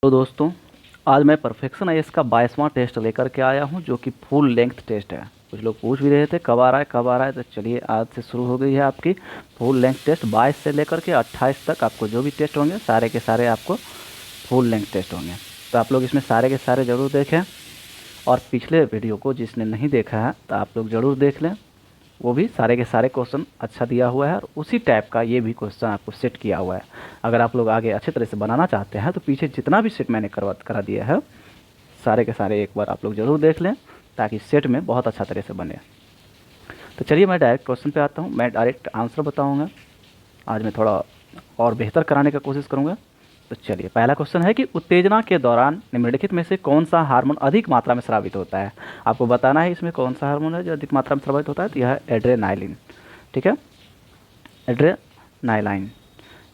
तो दोस्तों, आज मैं परफेक्शन आईएएस का 22वां टेस्ट लेकर के आया हूं, जो कि फुल लेंथ टेस्ट है। कुछ लोग पूछ भी रहे थे कब आ रहा है कब आ रहा है, तो चलिए आज से शुरू हो गई है आपकी फुल लेंथ टेस्ट। 22 से लेकर के 28 तक आपको जो भी टेस्ट होंगे सारे के सारे आपको फुल लेंथ टेस्ट होंगे। तो आप लोग इसमें सारे के सारे ज़रूर देखें, और पिछले वीडियो को जिसने नहीं देखा है तो आप लोग ज़रूर देख लें। वो भी सारे के सारे क्वेश्चन अच्छा दिया हुआ है, और उसी टाइप का ये भी क्वेश्चन आपको सेट किया हुआ है। अगर आप लोग आगे अच्छे तरह से बनाना चाहते हैं तो पीछे जितना भी सेट मैंने करा दिया है सारे के सारे एक बार आप लोग ज़रूर देख लें, ताकि सेट में बहुत अच्छा तरह से बने। तो चलिए मैं डायरेक्ट क्वेश्चन पे आता हूँ, मैं डायरेक्ट आंसर बताऊँगा। आज मैं थोड़ा और बेहतर कराने का कोशिश करूँगा। तो चलिए, पहला क्वेश्चन है कि उत्तेजना के दौरान निम्नलिखित में से कौन सा हार्मोन अधिक मात्रा में स्रावित होता है। आपको बताना है इसमें कौन सा हार्मोन है जो अधिक मात्रा में स्रावित होता है। तो यह है एड्रेनालिन। ठीक है, एड्रेनालाइन।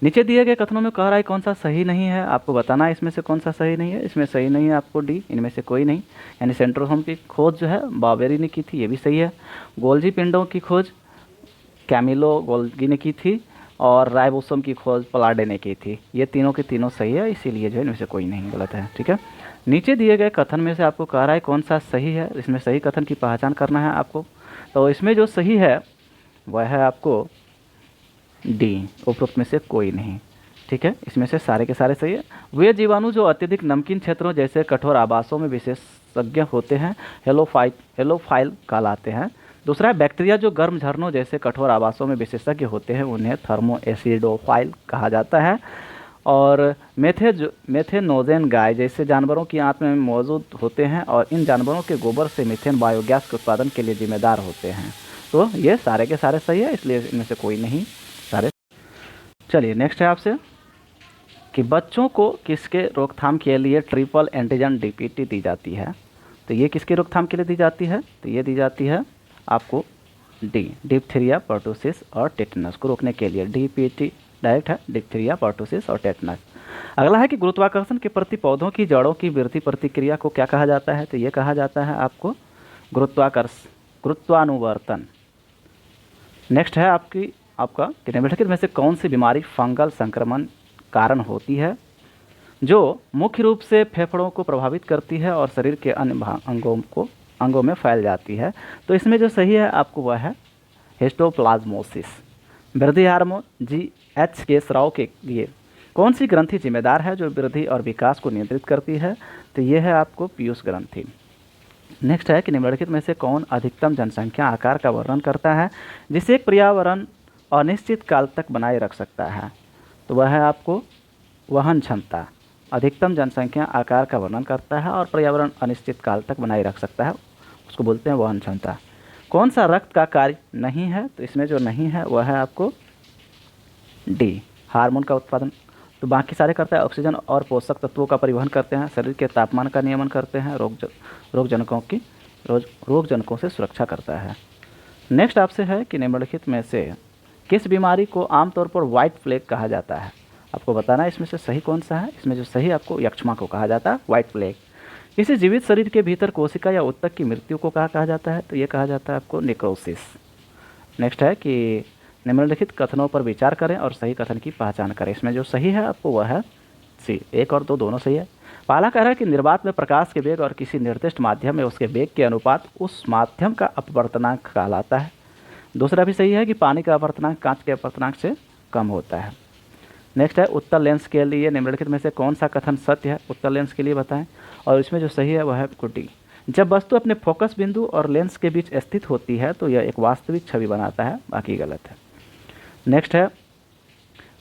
नीचे दिए गए कथनों में कह रहा है कौन सा सही नहीं है। आपको बताना है इसमें से कौन सा सही नहीं है। इसमें सही नहीं है आपको डी, इनमें से कोई नहीं। यानी सेंट्रोसोम की खोज जो है बावेरी ने की थी, ये भी सही है। गोल्जी पिंडों की खोज कैमिलो गोल्गी ने की थी, और राइबोसोम की खोज पलाडे ने की थी। ये तीनों के तीनों सही है, इसीलिए जो है इनमें से कोई नहीं गलत है। ठीक है, नीचे दिए गए कथन में से आपको कह रहा है कौन सा सही है। इसमें सही कथन की पहचान करना है आपको। तो इसमें जो सही है वह है आपको डी, उपरोक्त में से कोई नहीं। ठीक है, इसमें से सारे के सारे सही है। वे जीवाणु जो अत्यधिक नमकीन क्षेत्रों जैसे कठोर आवासों में विशेषज्ञ होते हैं हेलोफाइल कहलाते हैं। दूसरा है बैक्टीरिया जो गर्म झरनों जैसे कठोर आवासों में विशेषज्ञ होते हैं उन्हें थर्मोएसिडोफाइल कहा जाता है। और मेथेनोजेन गाय जैसे जानवरों की आंत में मौजूद होते हैं, और इन जानवरों के गोबर से मीथेन बायोगैस के उत्पादन के लिए जिम्मेदार होते हैं। तो ये सारे के सारे सही है, इसलिए इनमें से कोई नहीं, सारे। चलिए नेक्स्ट है आपसे कि बच्चों को किसके रोकथाम के लिए ट्रिपल एंटीजन डीपीटी दी जाती है। तो ये किसके रोकथाम के लिए दी जाती है। तो ये दी जाती है आपको डी, डिप्थीरिया, पर्टुसिस और टेटनस को रोकने के लिए। डीपीटी डायरेक्ट है, डिप्थीरिया, पर्टुसिस और टेटनस। अगला है कि गुरुत्वाकर्षण के प्रति पौधों की जड़ों की वृद्धि प्रतिक्रिया को क्या कहा जाता है। तो ये कहा जाता है आपको गुरुत्वानुवर्तन। नेक्स्ट है आपका कि निम्नलिखित में से कौन सी बीमारी फंगल संक्रमण कारण होती है, जो मुख्य रूप से फेफड़ों को प्रभावित करती है और शरीर के अन्य अंगों में फैल जाती है। तो इसमें जो सही है आपको वह है हिस्टोप्लाज्मोसिस। वृद्धि हार्मोन GH के स्राव के लिए कौन सी ग्रंथि जिम्मेदार है जो वृद्धि और विकास को नियंत्रित करती है। तो यह है आपको पीयूष ग्रंथि। नेक्स्ट है कि निम्नलिखित में से कौन अधिकतम जनसंख्या आकार का वर्णन करता है जिसे एक पर्यावरण अनिश्चित काल तक बनाए रख सकता है। तो वह है आपको वहन क्षमता। अधिकतम जनसंख्या आकार का वर्णन करता है और पर्यावरण अनिश्चित काल तक बनाए रख सकता है, उसको बोलते हैं वहन क्षमता। कौन सा रक्त का कार्य नहीं है। तो इसमें जो नहीं है वह है आपको डी, हार्मोन का उत्पादन। तो बाकी सारे करता है ऑक्सीजन और पोषक तत्वों का परिवहन करते हैं, शरीर के तापमान का नियमन करते हैं, रोगजनकों से सुरक्षा करता है। नेक्स्ट आपसे है कि निम्नलिखित में से किस बीमारी को आमतौर पर व्हाइट प्लेग कहा जाता है। आपको बताना है इसमें से सही कौन सा है। इसमें जो सही आपको यक्ष्मा को कहा जाता है व्हाइट प्लेग। किसी जीवित शरीर के भीतर कोशिका या उत्तक की मृत्यु को कहा जाता है। तो ये कहा जाता है आपको नेक्रोसिस। नेक्स्ट है कि निम्नलिखित कथनों पर विचार करें और सही कथन की पहचान करें। इसमें जो सही है आपको वह है सी, 1 और 2 दोनों सही है। पहला कह रहा है कि निर्वात में प्रकाश के वेग और किसी निर्दिष्ट माध्यम में उसके वेग के अनुपात उस माध्यम का अपवर्तनांक कहलाता है। दूसरा भी सही है कि पानी का अपवर्तनांक कांच के अपवर्तनांक से कम होता है। नेक्स्ट है उत्तल लेंस के लिए निम्नलिखित में से कौन सा कथन सत्य है, उत्तल लेंस के लिए बताएं। और इसमें जो सही है वह है डी, जब वस्तु अपने फोकस बिंदु और लेंस के बीच स्थित होती है तो यह एक वास्तविक छवि बनाता है, बाकी गलत है। नेक्स्ट है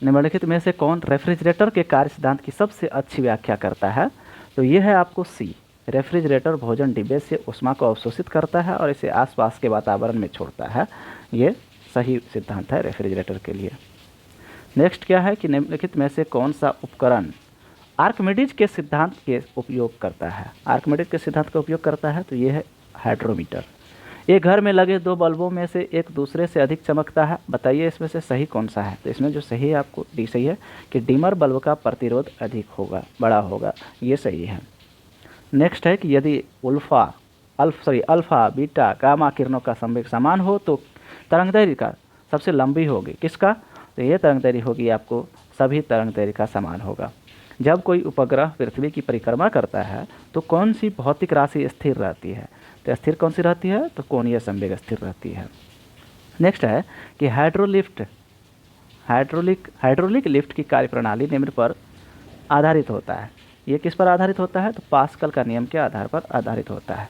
निम्नलिखित में से कौन रेफ्रिजरेटर के कार्य सिद्धांत की सबसे अच्छी व्याख्या करता है। तो यह है आपको सी, रेफ्रिजरेटर भोजन डिब्बे से ऊष्मा को अवशोषित करता है और इसे आसपास के वातावरण में छोड़ता है। ये सही सिद्धांत है रेफ्रिजरेटर के लिए। नेक्स्ट क्या है कि निम्नलिखित में से कौन सा उपकरण आर्किमिडीज के सिद्धांत के उपयोग करता है। आर्किमिडीज के सिद्धांत का उपयोग करता है। तो ये है हाइड्रोमीटर। एक घर में लगे 2 बल्बों में से एक दूसरे से अधिक चमकता है, बताइए इसमें से सही कौन सा है। तो इसमें जो सही है आपको डी सही है कि डिमर बल्ब का प्रतिरोध अधिक होगा, बड़ा होगा, ये सही है। नेक्स्ट है कि यदि अल्फा बीटा गामा किरणों का संवेग समान हो तो तरंगदैर्घ्य का सबसे लंबी होगी किसका। तो ये तरंगदैर्घ्य होगी आपको सभी तरंगदैर्घ्य का समान होगा। जब कोई उपग्रह पृथ्वी की परिक्रमा करता है तो कौन सी भौतिक राशि स्थिर रहती है? तो स्थिर कौन सी रहती है? तो कोणीय संवेग स्थिर रहती है। नेक्स्ट है कि हाइड्रोलिक लिफ्ट की कार्यप्रणाली निम्न पर आधारित होता है। ये किस पर आधारित होता है? तो पास्कल का नियम के आधार पर आधारित होता है।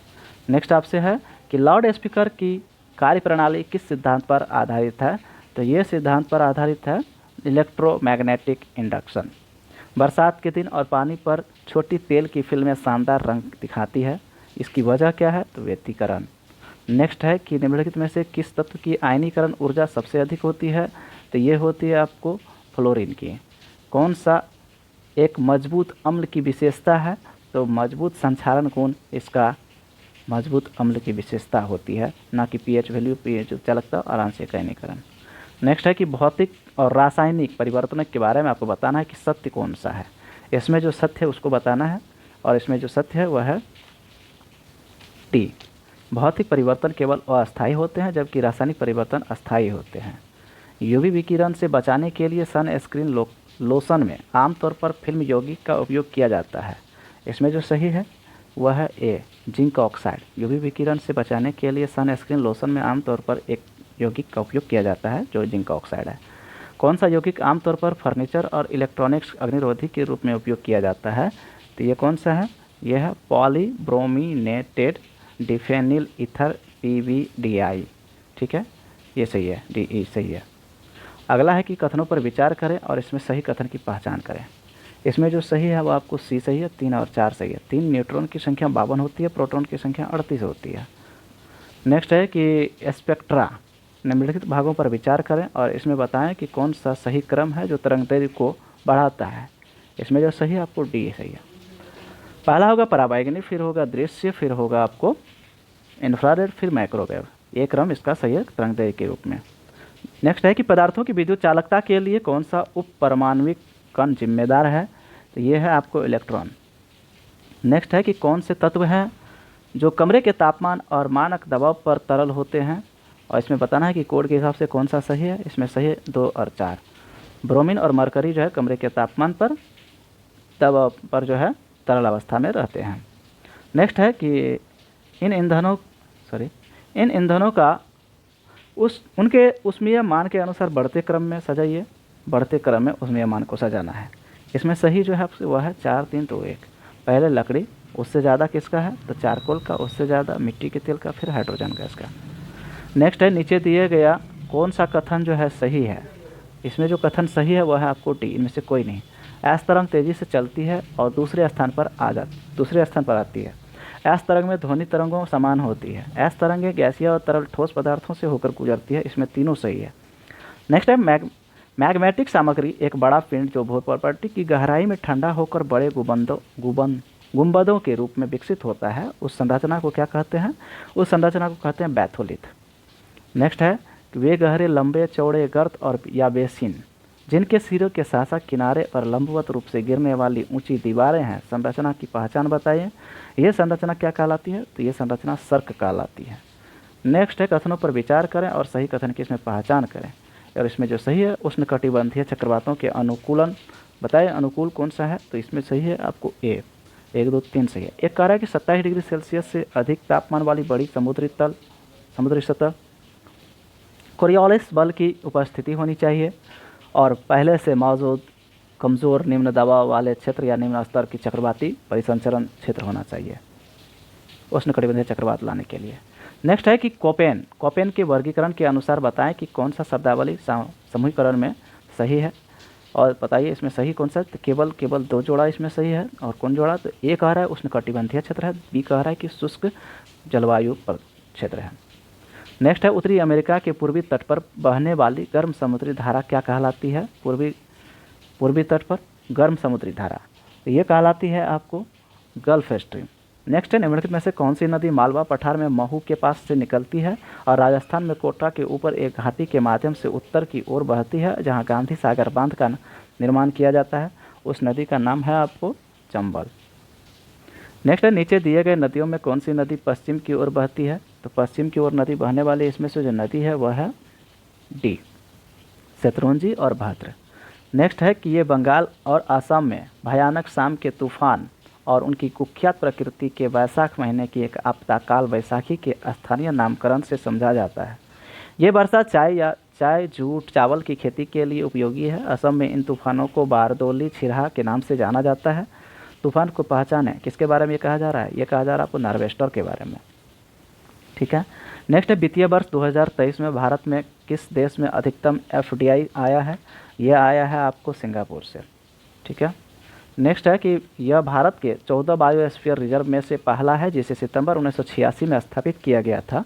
नेक्स्ट आपसे है कि लाउड स्पीकर की कार्यप्रणाली किस सिद्धांत पर आधारित है? तो ये सिद्धांत पर आधारित है इलेक्ट्रोमैग्नेटिक इंडक्शन। बरसात के दिन और पानी पर छोटी तेल की फिल्में शानदार रंग दिखाती है, इसकी वजह क्या है? तो व्यतिकरण। नेक्स्ट है कि निम्नलिखित में से किस तत्व की आयनीकरण ऊर्जा सबसे अधिक होती है? तो ये होती है आपको फ्लोरीन की। कौन सा एक मजबूत अम्ल की विशेषता है? तो मजबूत संक्षारण गुण इसका मजबूत अम्ल की विशेषता होती है, ना कि पीएच वैल्यू। पीएच चलता आराम से आयनीकरण। नेक्स्ट है कि भौतिक और रासायनिक परिवर्तनों के बारे में आपको बताना है कि सत्य कौन सा है। इसमें जो सत्य है उसको बताना है, और इसमें जो सत्य है वह है टी। भौतिक परिवर्तन केवल अस्थायी होते हैं, जबकि रासायनिक परिवर्तन अस्थायी होते हैं। यूवी विकिरण से बचाने के लिए सनस्क्रीन लोशन में आमतौर पर फिल्म यौगिक का उपयोग किया जाता है। इसमें जो सही है वह है ए, जिंक ऑक्साइड। यूवी विकिरण से बचाने के लिए सनस्क्रीन लोशन में आमतौर पर एक यौगिक का उपयोग किया जाता है जो जिंक ऑक्साइड है। कौन सा यौगिक आमतौर पर फर्नीचर और इलेक्ट्रॉनिक्स अग्निरोधी के रूप में उपयोग किया जाता है? तो ये कौन सा है? यह है पॉलीब्रोमिनेटेड डिफेनिल ईथर PBDI। ठीक है, ये सही है, DE सही है। अगला है कि कथनों पर विचार करें और इसमें सही कथन की पहचान करें। इसमें जो सही है वो आपको सी सही है, 3 और 4 सही है। 3 न्यूट्रॉन की संख्या 52 होती है, प्रोटॉन की संख्या 38 होती है। नेक्स्ट है कि स्पेक्ट्रा निम्नलिखित भागों पर विचार करें और इसमें बताएं कि कौन सा सही क्रम है जो तरंगदैर्घ्य को बढ़ाता है। इसमें जो सही है आपको डी सही है। पहला होगा पराबैंगनी, फिर होगा दृश्य, फिर होगा आपको इंफ्रारेड, फिर माइक्रोवेव। ये क्रम इसका सही है तरंगदैर्घ्य के रूप में। नेक्स्ट है कि पदार्थों की विद्युत चालकता के लिए कौन सा उप परमाणविक कण जिम्मेदार है? तो ये है आपको इलेक्ट्रॉन। नेक्स्ट है कि कौन से तत्व हैं जो कमरे के तापमान और मानक दबाव पर तरल होते हैं, और इसमें बताना है कि कोड के हिसाब से कौन सा सही है। इसमें सही है 2 और 4। ब्रोमीन और मरकरी जो है कमरे के तापमान पर दबाव पर जो है तरल अवस्था में रहते हैं। नेक्स्ट है कि इन ईंधनों का उनके ऊष्मीय मान के अनुसार बढ़ते क्रम में सजाइए। बढ़ते क्रम में ऊष्मीय मान को सजाना है। इसमें सही जो है आपसे वह है 4, 3, 2, 1। पहले लकड़ी, उससे ज़्यादा किसका है? तो चारकोल का, उससे ज़्यादा मिट्टी के तेल का, फिर हाइड्रोजन गैस का। नेक्स्ट है नीचे दिए गया कौन सा कथन जो है सही है? इसमें जो कथन सही है वह है आपको डी, इनमें से कोई नहीं। एस तरंग तेज़ी से चलती है और दूसरे स्थान पर आती है। एस तरंग में ध्वनि तरंगों समान होती है। एस तरंगें गैसीय और तरल ठोस पदार्थों से होकर गुजरती है। इसमें तीनों सही है। नेक्स्ट है मैग्मेटिक सामग्री एक बड़ा पिंड जो भूप्रपट्टी की गहराई में ठंडा होकर बड़े गुंबदों के रूप में विकसित होता है, उस संरचना को क्या कहते हैं? उस संरचना को कहते हैं बैथोलिथ। नेक्स्ट है कि वे गहरे, लंबे, चौड़े गर्त और या बेसिन जिनके सिरों के साथ साथ किनारे पर लंबवत रूप से गिरने वाली ऊंची दीवारें हैं, संरचना की पहचान बताइए। यह संरचना क्या कहलाती है? तो ये संरचना सर्क कहलाती है। नेक्स्ट है कथनों पर विचार करें और सही कथन की इसमें पहचान करें, और इसमें जो सही है उष्णकटिबंधीय चक्रवातों के अनुकूलन बताएं। अनुकूल कौन सा है? तो इसमें सही है आपको ए, 1, 2, 3 सही है। एक कह रहा है कि 27 डिग्री सेल्सियस से अधिक तापमान वाली बड़ी समुद्री सतह कोरियोलिस बल की उपस्थिति होनी चाहिए, और पहले से मौजूद कमज़ोर निम्न दबाव वाले क्षेत्र या निम्न स्तर की चक्रवाती परिसंचरण क्षेत्र होना चाहिए उष्णकटिबंधीय चक्रवात लाने के लिए। नेक्स्ट है कि कोपेन के वर्गीकरण के अनुसार बताएं कि कौन सा शब्दावली समूहीकरण में सही है, और बताइए इसमें सही कौन सा? तो केवल 2 जोड़ा इसमें सही है। और कौन जोड़ा? तो ए कह रहा है उष्णकटिबंधीय क्षेत्र है, बी कह रहा है कि शुष्क जलवायु पर क्षेत्र है। नेक्स्ट है उत्तरी अमेरिका के पूर्वी तट पर बहने वाली गर्म समुद्री धारा क्या कहलाती है? पूर्वी तट पर गर्म समुद्री धारा, तो ये कहलाती है आपको गल्फ स्ट्रीम। नेक्स्ट है निम्नलिखित में से कौन सी नदी मालवा पठार में महू के पास से निकलती है और राजस्थान में कोटा के ऊपर एक घाटी के माध्यम से उत्तर की ओर बहती है, जहां गांधी सागर बांध का निर्माण किया जाता है? उस नदी का नाम है आपको चंबल। नेक्स्ट है नीचे दिए गए नदियों में कौन सी नदी पश्चिम की ओर बहती है? तो पश्चिम की ओर नदी बहने वाली इसमें से जो नदी है वह है डी, शत्रुंजी और भद्र। नेक्स्ट है कि ये बंगाल और असम में भयानक शाम के तूफान और उनकी कुख्यात प्रकृति के वैशाख महीने की एक आपदा काल वैशाखी के स्थानीय नामकरण से समझा जाता है। ये वर्षा चाय जूट चावल की खेती के लिए उपयोगी है। असम में इन तूफानों को बारदोली छिरहा के नाम से जाना जाता है। तूफान को पहचाने किसके बारे में ये कहा जा रहा है? ये कहा जा रहा है आपको नार्वेस्टर के बारे में। ठीक है। नेक्स्ट है वित्तीय वर्ष 2023 में भारत में किस देश में अधिकतम FDI आया है? ये आया है आपको सिंगापुर से। ठीक है। नेक्स्ट है कि यह भारत के 14 बायोस्फीयर रिजर्व में से पहला है जिसे सितंबर 1986 में स्थापित किया गया था।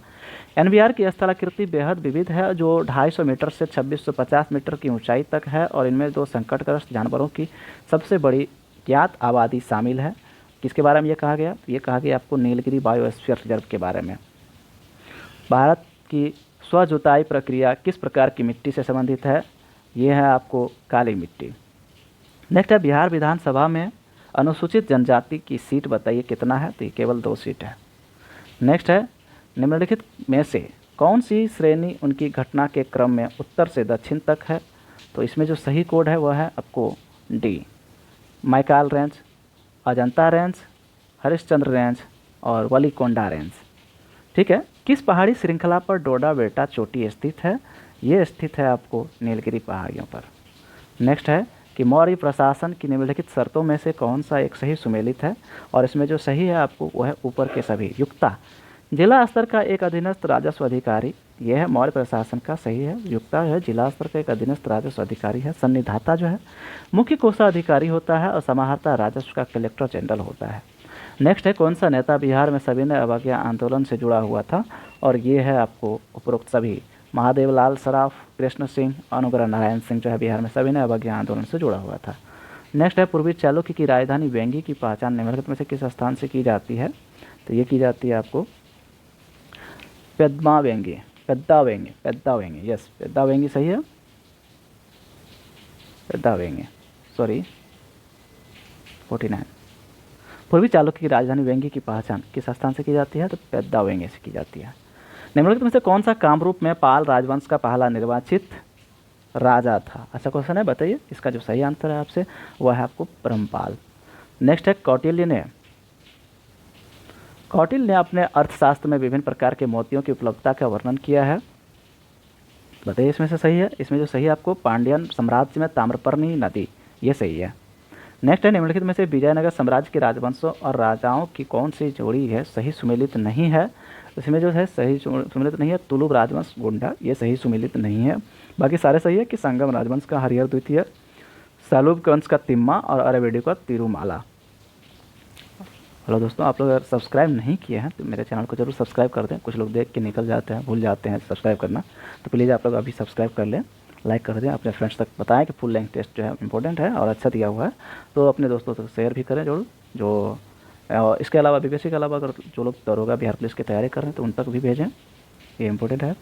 NVR की स्थलाकृति बेहद विविध है जो 250 मीटर से 2650 मीटर की ऊंचाई तक है और इनमें 2 संकटग्रस्त जानवरों की सबसे बड़ी ज्ञात आबादी शामिल है। किसके बारे में ये कहा गया? ये कहा गया आपको नीलगिरी बायोस्फीयर रिजर्व के बारे में। भारत की स्व जुताई प्रक्रिया किस प्रकार की मिट्टी से संबंधित है? ये है आपको काली मिट्टी। नेक्स्ट है बिहार विधानसभा में अनुसूचित जनजाति की सीट बताइए कितना है? तो ये केवल 2 सीट है। नेक्स्ट है निम्नलिखित में से कौन सी श्रेणी उनकी घटना के क्रम में उत्तर से दक्षिण तक है? तो इसमें जो सही कोड है वह है आपको D, Maikal range, Ajanta range, Harishchandra range और वलीकोंडा रेंज। ठीक है। किस पहाड़ी श्रृंखला पर डोडा बेटा चोटी स्थित है? ये स्थित है आपको नीलगिरी पहाड़ियों पर। नेक्स्ट है कि मौर्य प्रशासन की निम्नलिखित शर्तों में से कौन सा एक सही सुमेलित है? और इसमें जो सही है आपको वह है ऊपर के सभी। युक्ता जिला स्तर का एक अधीनस्थ राजस्व अधिकारी, यह है मौर्य प्रशासन का सही है। युक्ता है जिला स्तर का एक अधीनस्थ राजस्व अधिकारी है। सन्निधाता जो है मुख्य कोषाधिकारी होता है और समाहर्ता राजस्व का कलेक्टर जनरल होता है। नेक्स्ट है कौन सा नेता बिहार में सविनय अवज्ञा आंदोलन से जुड़ा हुआ था? और ये है आपको उपरोक्त सभी। महादेव लाल सराफ, कृष्ण सिंह, अनुग्रह नारायण सिंह जो है बिहार में सविनय अवज्ञा आंदोलन से जुड़ा हुआ था। नेक्स्ट है पूर्वी चालुक्य की राजधानी वेंगी की पहचान निम्नलिखित में से किस स्थान से की जाती है? तो ये की जाती है आपको पेद्दावेंगी। यस, पेद्दावेंगी सही है। पेद्दावेंगी, सॉरी 49। पूर्वी चालुक्य की राजधानी वेंगी की पहचान किस स्थान से की जाती है? तो पेद्दावेंगी से की जाती है। निम्नलिखित में से कौन सा कामरूप में पाल राजवंश का पहला निर्वाचित राजा था? अच्छा क्वेश्चन है, बताइए। इसका जो सही आंसर है आपसे वह है आपको ब्रह्मपाल। नेक्स्ट है कौटिल्य ने अपने अर्थशास्त्र में विभिन्न प्रकार के मोतियों की उपलब्धता का वर्णन किया है। बताइए इसमें से सही है। इसमें जो सही है आपको पांड्यन साम्राज्य में ताम्रपर्णी नदी, ये सही है। नेक्स्ट है निम्नलिखित में से विजयनगर साम्राज्य के राजवंशों और राजाओं की कौन सी जोड़ी है सही सुमेलित नहीं है? इसमें जो है सही सुमेलित नहीं है तुलुब राजवंश गोंडा, ये सही सुमेलित नहीं है। बाकी सारे सही है कि संगम राजवंश का हरिहर द्वितीय, सलूब वंश का तिम्मा और अरवेडी का तिरुमाला। हेलो दोस्तों, आप लोग अगर सब्सक्राइब नहीं किए हैं तो मेरे चैनल को जरूर सब्सक्राइब कर दें। कुछ लोग देख के निकल जाते हैं, भूल जाते हैं सब्सक्राइब करना, तो प्लीज़ आप लोग अभी सब्सक्राइब कर लें, लाइक कर दें, अपने फ्रेंड्स तक बताएं कि फुल लेंथ टेस्ट जो है इंपॉर्टेंट है और अच्छा दिया हुआ है। तो अपने दोस्तों तक शेयर भी करें जरूर। जो इसके अलावा BPSC के अलावा अगर जो लोग दरोगा बिहार पुलिस की तैयारी कर रहे हैं तो उन तक भी भेजें, ये इंपॉर्टेंट है।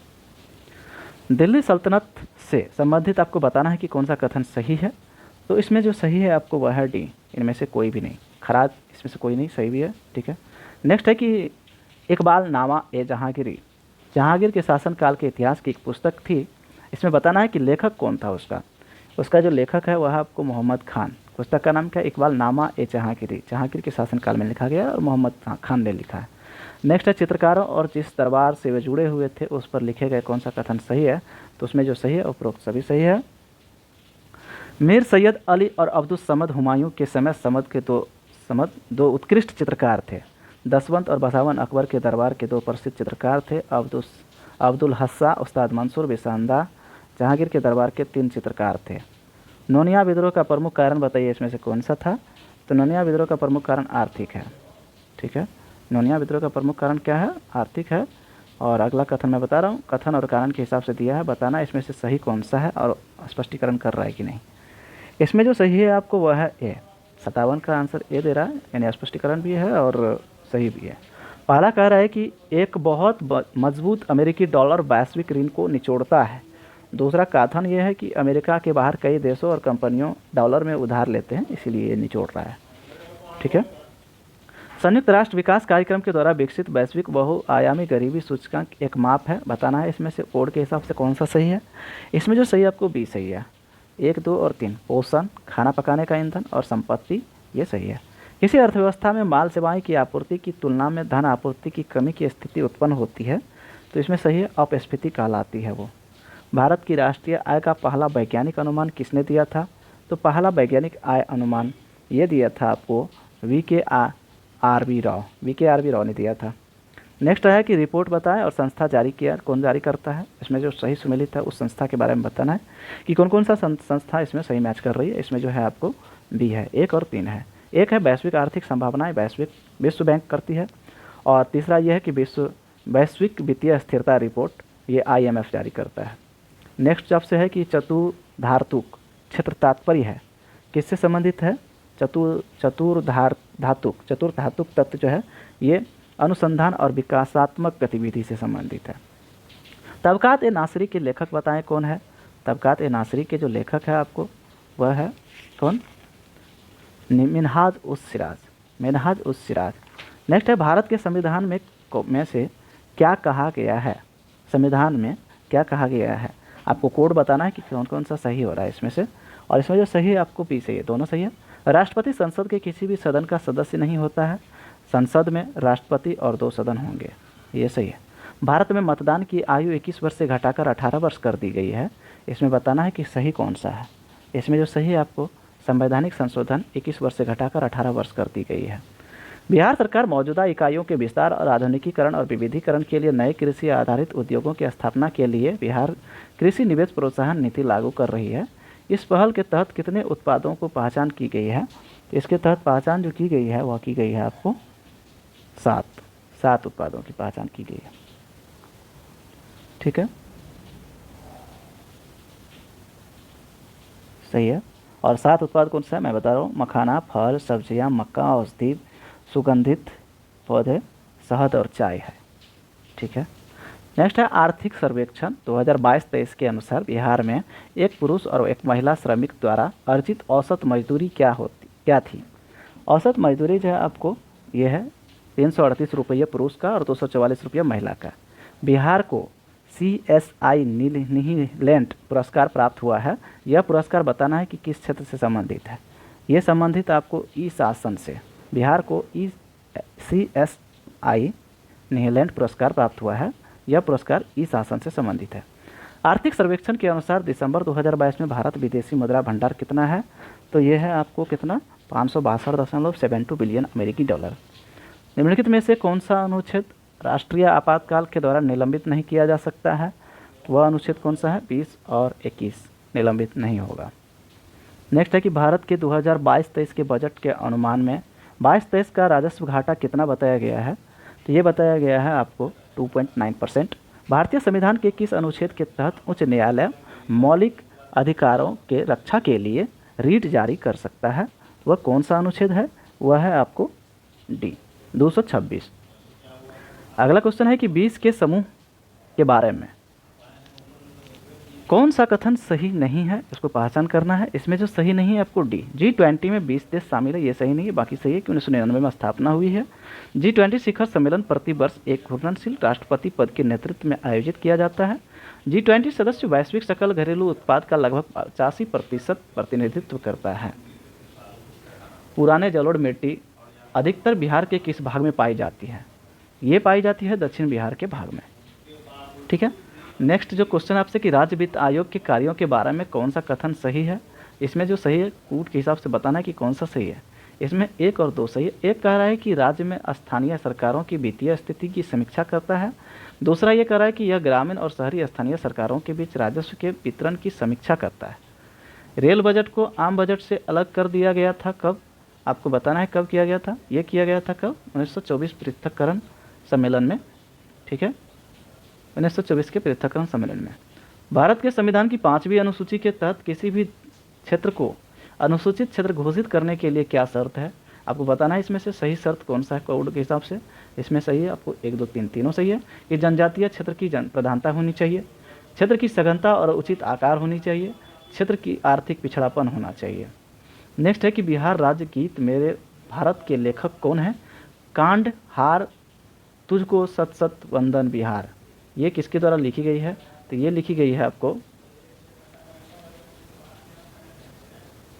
दिल्ली सल्तनत से संबंधित आपको बताना है कि कौन सा कथन सही है। तो इसमें जो सही है आपको वह है D, इनमें से कोई भी नहीं। खराज इसमें से कोई नहीं, सही भी है। ठीक है। नेक्स्ट है कि इकबाल नामा ए जहांगीरी, जहांगीर के शासनकाल के इतिहास की एक पुस्तक थी। इसमें बताना है कि लेखक कौन था उसका जो लेखक है वह आपको मोहम्मद खान। पुस्तक का नाम क्या है? इकबाल नामा ए जहांगीरी, जहांगीर के शासनकाल में लिखा गया और मोहम्मद खान ने लिखा है। नेक्स्ट है चित्रकारों और जिस दरबार से वे जुड़े हुए थे उस पर लिखे गए कौन सा कथन सही है? तो उसमें जो सही है उपरोक्त सभी सही है। मीर सैयद अली और अब्दुल समद हुमायूं के समय समद दो उत्कृष्ट चित्रकार थे। दसवंत और बसावन अकबर के दरबार के 2 प्रसिद्ध चित्रकार थे। अब्दुल हस्सा, उस्ताद मंसूर बिसांदा जहांगीर के दरबार के 3 चित्रकार थे। नोनिया विद्रोह का प्रमुख कारण बताइए इसमें से कौन सा था? तो नोनिया विद्रोह का प्रमुख कारण आर्थिक है। ठीक है। नोनिया विद्रोह का प्रमुख कारण क्या है? आर्थिक है। और अगला कथन मैं बता रहा हूँ, कथन और कारण के हिसाब से दिया है, बताना इसमें से सही कौन सा है और स्पष्टीकरण कर रहा है कि नहीं। इसमें जो सही है आपको वह है ए। 57 का आंसर ए दे रहा है, यानी स्पष्टीकरण भी है और सही भी है। पहला कह रहा है कि एक बहुत मजबूत अमेरिकी डॉलर वैश्विक ऋण को निचोड़ता है। दूसरा कथन यह है कि अमेरिका के बाहर कई देशों और कंपनियों डॉलर में उधार लेते हैं, इसीलिए ये निचोड़ रहा है। ठीक है। संयुक्त राष्ट्र विकास कार्यक्रम के द्वारा विकसित वैश्विक बहुआयामी गरीबी सूचकांक एक माप है। बताना है इसमें से कोड के हिसाब से कौन सा सही है। इसमें जो सही है आपको बी सही है। 1, 2 और 3, पोषण, खाना पकाने का ईंधन और संपत्ति, ये सही है। किसी अर्थव्यवस्था में माल सेवाएं की आपूर्ति की तुलना में धन आपूर्ति की कमी की स्थिति उत्पन्न होती है, तो इसमें सही है, अपस्फीति कहलाती है वो। भारत की राष्ट्रीय आय का पहला वैज्ञानिक अनुमान किसने दिया था? तो पहला वैज्ञानिक आय अनुमान ये दिया था आपको वी के आर वी राव ने दिया था। नेक्स्ट है कि रिपोर्ट बताएं और संस्था जारी किया, कौन जारी करता है? इसमें जो सही सुमेलित है उस संस्था के बारे में बताना है कि कौन कौन सा संस्था इसमें सही मैच कर रही है। इसमें जो है आपको बी है, 1 और 3 है। एक है वैश्विक आर्थिक संभावनाएं, विश्व बैंक करती है, और तीसरा यह है कि वैश्विक वित्तीय स्थिरता रिपोर्ट, ये IMF जारी करता है। नेक्स्ट आपसे है कि चतुर्धातुक क्षेत्र तात्पर्य है किससे संबंधित है? चतुर्धातुक तत्व जो है ये अनुसंधान और विकासात्मक गतिविधि से संबंधित है। तबकात-ए-नासरी के लेखक बताएं कौन है? तबकात-ए-नासरी के जो लेखक है आपको वह है कौन? मिन्हाज-उस-सिराज। नेक्स्ट है भारत के संविधान में से क्या कहा गया है? संविधान में क्या कहा गया है? आपको कोड बताना है कि कौन कौन सा सही हो रहा है इसमें से, और इसमें जो सही है आपको पी से, ये दोनों सही है। राष्ट्रपति संसद के किसी भी सदन का सदस्य नहीं होता है। संसद में राष्ट्रपति और 2 सदन होंगे, ये सही है। भारत में मतदान की आयु 21 वर्ष से घटाकर 18 वर्ष कर दी गई है। इसमें बताना है कि सही कौन सा है। इसमें जो सही है आपको संवैधानिक संशोधन 21 वर्ष से घटाकर 18 वर्ष कर दी गई है। बिहार सरकार मौजूदा इकाइयों के विस्तार और आधुनिकीकरण और विविधीकरण के लिए नए कृषि आधारित उद्योगों की स्थापना के लिए बिहार कृषि निवेश प्रोत्साहन नीति लागू कर रही है। इस पहल के तहत कितने उत्पादों को पहचान की गई है? इसके तहत पहचान जो की गई है वह की गई है आपको 7 उत्पादों की पहचान की गई है। ठीक है, सही है। और 7 उत्पाद कौन सा है मैं बता रहा हूँ? मखाना, फल, सब्जियां, मक्का, औषधि, सुगंधित पौधे, शहद और चाय है। ठीक है। नेक्स्ट है आर्थिक सर्वेक्षण 2022-23 के अनुसार बिहार में एक पुरुष और एक महिला श्रमिक द्वारा अर्जित औसत मजदूरी क्या थी? औसत मजदूरी जो है आपको ये है 338 रुपये पुरुष का और 244 रुपये महिला का। बिहार को CSI नीलैंड पुरस्कार प्राप्त हुआ है। यह पुरस्कार बताना है कि किस क्षेत्र से संबंधित है। ये संबंधित आपको ई शासन से, बिहार को CSI नीलैंड पुरस्कार प्राप्त हुआ है। यह पुरस्कार ई शासन से संबंधित है। आर्थिक सर्वेक्षण के अनुसार दिसंबर 2022 में भारत विदेशी मुद्रा भंडार कितना है? तो ये है आपको कितना? 562.72 बिलियन अमेरिकी डॉलर। निम्नलिखित में से कौन सा अनुच्छेद राष्ट्रीय आपातकाल के दौरान निलंबित नहीं किया जा सकता है? वह अनुच्छेद कौन सा है? 20 और 21 निलंबित नहीं होगा। नेक्स्ट है कि भारत के 2022-23 के बजट के अनुमान में 22-23 का राजस्व घाटा कितना बताया गया है? तो ये बताया गया है आपको 2.9%। भारतीय संविधान के किस अनुच्छेद के तहत उच्च न्यायालय मौलिक अधिकारों के रक्षा के लिए रीट जारी कर सकता है? वह कौन सा अनुच्छेद है? वह है आपको डी 226। अगला क्वेश्चन है कि 20 के समूह के बारे में कौन सा कथन सही नहीं है? इसको पहचान करना है। इसमें जो सही नहीं है आपको डी, G20 में 20 देश शामिल है, ये सही नहीं है। बाकी सही है कि 1999 में स्थापना हुई है। G20 शिखर सम्मेलन प्रति वर्ष एक घूर्णनशील राष्ट्रपति पद के नेतृत्व में आयोजित किया जाता है। G20 सदस्य वैश्विक सकल घरेलू उत्पाद का लगभग 85% प्रतिनिधित्व करता है। पुराने जलोढ़ मिट्टी अधिकतर बिहार के किस भाग में पाई जाती है? ये पाई जाती है दक्षिण बिहार के भाग में। ठीक है। नेक्स्ट जो क्वेश्चन आपसे कि राज्य वित्त आयोग के कार्यों के बारे में कौन सा कथन सही है? इसमें जो सही है कूट के हिसाब से बताना है कि कौन सा सही है। इसमें 1 और 2 सही है। एक कह रहा है कि राज्य में स्थानीय सरकारों की वित्तीय स्थिति की समीक्षा करता है। दूसरा ये कह रहा है कि यह ग्रामीण और शहरी स्थानीय सरकारों के बीच राजस्व के वितरण की समीक्षा करता है। रेल बजट को आम बजट से अलग कर दिया गया था कब? आपको बताना है कब किया गया था। ये किया गया था कब? 1924 पृथक्करण सम्मेलन में। ठीक है, 1924 के पृथक्करण सम्मेलन में। भारत के संविधान की 5वीं अनुसूची के तहत किसी भी क्षेत्र को अनुसूचित क्षेत्र घोषित करने के लिए क्या शर्त है? आपको बताना है इसमें से सही शर्त कौन सा है कोड के हिसाब से। इसमें सही है आपको 1, 2, 3 तीनों सही है कि जनजातीय क्षेत्र की प्रधानता होनी चाहिए, क्षेत्र की सघनता और उचित आकार होनी चाहिए, क्षेत्र की आर्थिक पिछड़ापन होना चाहिए। नेक्स्ट है कि बिहार राज्य गीत मेरे भारत के लेखक कौन है? कांड हार तुझको सत सत वंदन बिहार, ये किसके द्वारा लिखी गई है? तो ये लिखी गई है आपको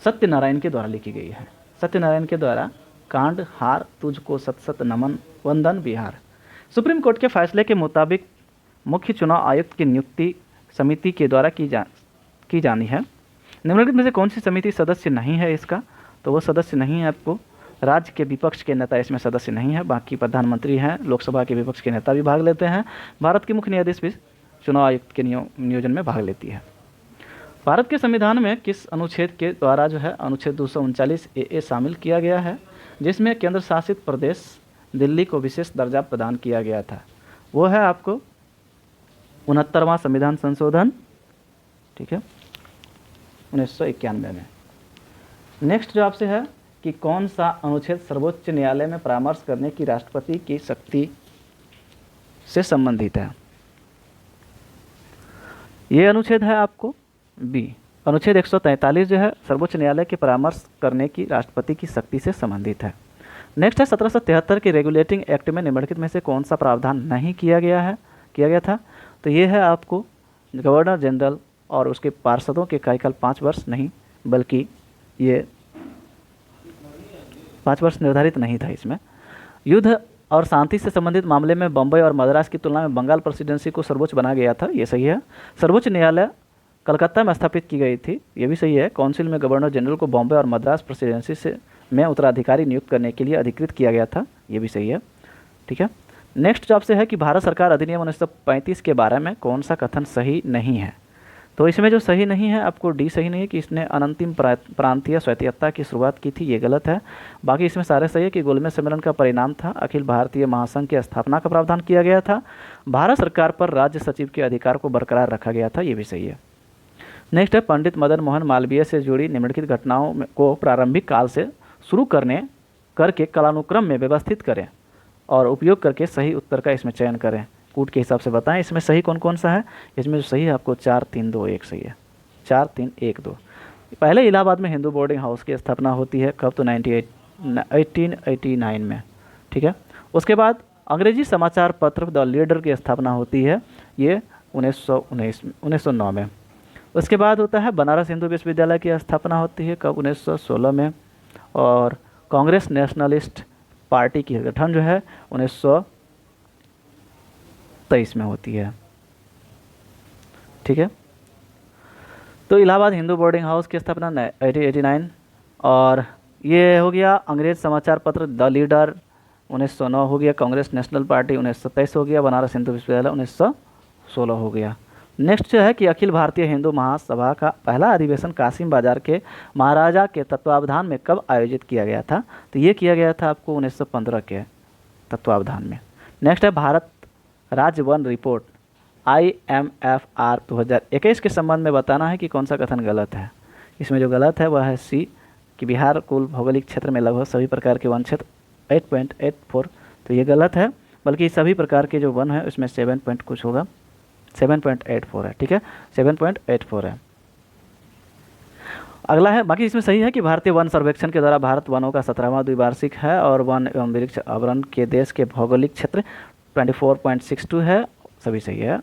सत्यनारायण के द्वारा लिखी गई है। सत्यनारायण के द्वारा कांड हार तुझको सत सत नमन वंदन बिहार। सुप्रीम कोर्ट के फैसले के मुताबिक मुख्य चुनाव आयुक्त की नियुक्ति समिति के द्वारा की जानी है। निम्नलिखित में से कौन सी समिति सदस्य नहीं है इसका? तो वो सदस्य नहीं है आपको, राज्य के विपक्ष के नेता इसमें सदस्य नहीं है, बाकी प्रधानमंत्री हैं, लोकसभा के विपक्ष के नेता भी भाग लेते हैं, भारत के मुख्य न्यायाधीश भी चुनाव आयुक्त के नियोजन में भाग लेती है। भारत के संविधान में किस अनुच्छेद के द्वारा जो है अनुच्छेद 239 ए शामिल किया गया है, जिसमें केंद्र शासित प्रदेश दिल्ली को विशेष दर्जा प्रदान किया गया था? वो है आपको 69वां संविधान संशोधन, ठीक है, 1991 में। नेक्स्ट जो आपसे है कि कौन सा अनुच्छेद सर्वोच्च न्यायालय में परामर्श करने की राष्ट्रपति की शक्ति से संबंधित है? ये अनुच्छेद है आपको बी, अनुच्छेद 143 जो है सर्वोच्च न्यायालय के परामर्श करने की राष्ट्रपति की शक्ति से संबंधित है। नेक्स्ट है 1773 के रेगुलेटिंग एक्ट में निम्नलिखित में से कौन सा प्रावधान नहीं किया गया था? तो ये है आपको गवर्नर जनरल और उसके पार्षदों के कार्यकाल 5 वर्ष नहीं, बल्कि ये 5 वर्ष निर्धारित नहीं था इसमें। युद्ध और शांति से संबंधित मामले में बम्बई और मद्रास की तुलना में बंगाल प्रेसिडेंसी को सर्वोच्च बनाया गया था, ये सही है। सर्वोच्च न्यायालय कलकत्ता में स्थापित की गई थी, ये भी सही है। काउंसिल में गवर्नर जनरल को बॉम्बे और मद्रास प्रेसिडेंसी में उत्तराधिकारी नियुक्त करने के लिए अधिकृत किया गया था, ये भी सही है, ठीक है। नेक्स्ट जो आपसे है कि भारत सरकार अधिनियम 1935 के बारे में कौन सा कथन सही नहीं है? तो इसमें जो सही नहीं है आपको डी सही नहीं है कि इसने अनंतिम प्रांतीय स्वायत्तता की शुरुआत की थी, ये गलत है। बाकी इसमें सारे सही है कि गोलमेज सम्मेलन का परिणाम था अखिल भारतीय महासंघ की स्थापना का प्रावधान किया गया था, भारत सरकार पर राज्य सचिव के अधिकार को बरकरार रखा गया था, ये भी सही है। नेक्स्ट है पंडित मदन मोहन मालवीय से जुड़ी निम्नलिखित घटनाओं को प्रारंभिक काल से शुरू करके कालानुक्रम में व्यवस्थित करें और उपयोग करके सही उत्तर का इसमें चयन करें। कूट के हिसाब से बताएं इसमें सही कौन कौन सा है। इसमें जो सही है आपको 4 3 2 1 सही है, 4 3 1 2। पहले इलाहाबाद में हिंदू बोर्डिंग हाउस की स्थापना होती है कब? तो 1889 में, ठीक है। उसके बाद अंग्रेजी समाचार पत्र द लीडर की स्थापना होती है, ये 1909 में। उसके बाद होता है बनारस हिंदू विश्वविद्यालय की स्थापना होती है कब? 1916 में। और कांग्रेस नेशनलिस्ट पार्टी की गठन जो है 1923 में होती है, ठीक है। तो इलाहाबाद हिंदू बोर्डिंग हाउस की स्थापना 1889, और ये हो गया अंग्रेज समाचार पत्र द लीडर 1909 हो गया, कांग्रेस नेशनल पार्टी 1923 हो गया, बनारस हिंदू विश्वविद्यालय 1916 हो गया। नेक्स्ट जो है कि अखिल भारतीय हिंदू महासभा का पहला अधिवेशन कासिम बाजार के महाराजा के तत्वावधान में कब आयोजित किया गया था? तो ये किया गया था आपको 1915 के तत्वावधान में। नेक्स्ट है भारत राज्य वन रिपोर्ट IMFR 2021 के संबंध में बताना है कि कौन सा कथन गलत है। इसमें जो गलत है वह है सी, कि बिहार कुल भौगोलिक क्षेत्र में लगभग सभी प्रकार के वन क्षेत्र 8.84, तो ये गलत है, बल्कि सभी प्रकार के जो वन है उसमें 7 पॉइंट कुछ होगा, 7.84 है, ठीक है, 7.84 है। अगला है, बाकी इसमें सही है कि भारतीय वन सर्वेक्षण के द्वारा भारत वनों का 17वां द्विवार्षिक है और वन एवं वृक्ष आवरण के देश के भौगोलिक क्षेत्र 24.62 है, सभी सही है।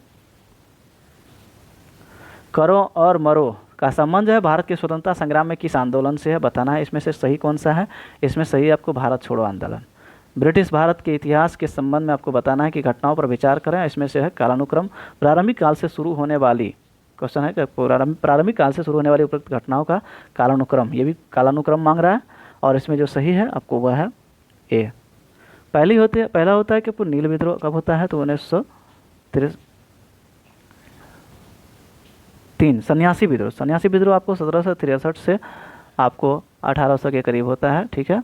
करो और मरो का संबंध है भारत के स्वतंत्रता संग्राम में किस आंदोलन से है, बताना है। इसमें से सही कौन सा है? इसमें सही आपको भारत छोड़ो आंदोलन। ब्रिटिश भारत के इतिहास के संबंध में आपको बताना है कि घटनाओं पर विचार करें। इसमें से है कालानुक्रम, प्रारंभिक काल से शुरू होने वाली, क्वेश्चन है कि प्रारंभिक काल से शुरू होने वाली उपयुक्त घटनाओं का कालानुक्रम, ये भी कालानुक्रम मांग रहा है, और इसमें जो सही है आपको वह है ए। पहला होता है कि नील विद्रोह कब होता है? तो 1903 सन्यासी विद्रोह आपको 1763 से आपको 1800 के करीब होता है, ठीक है।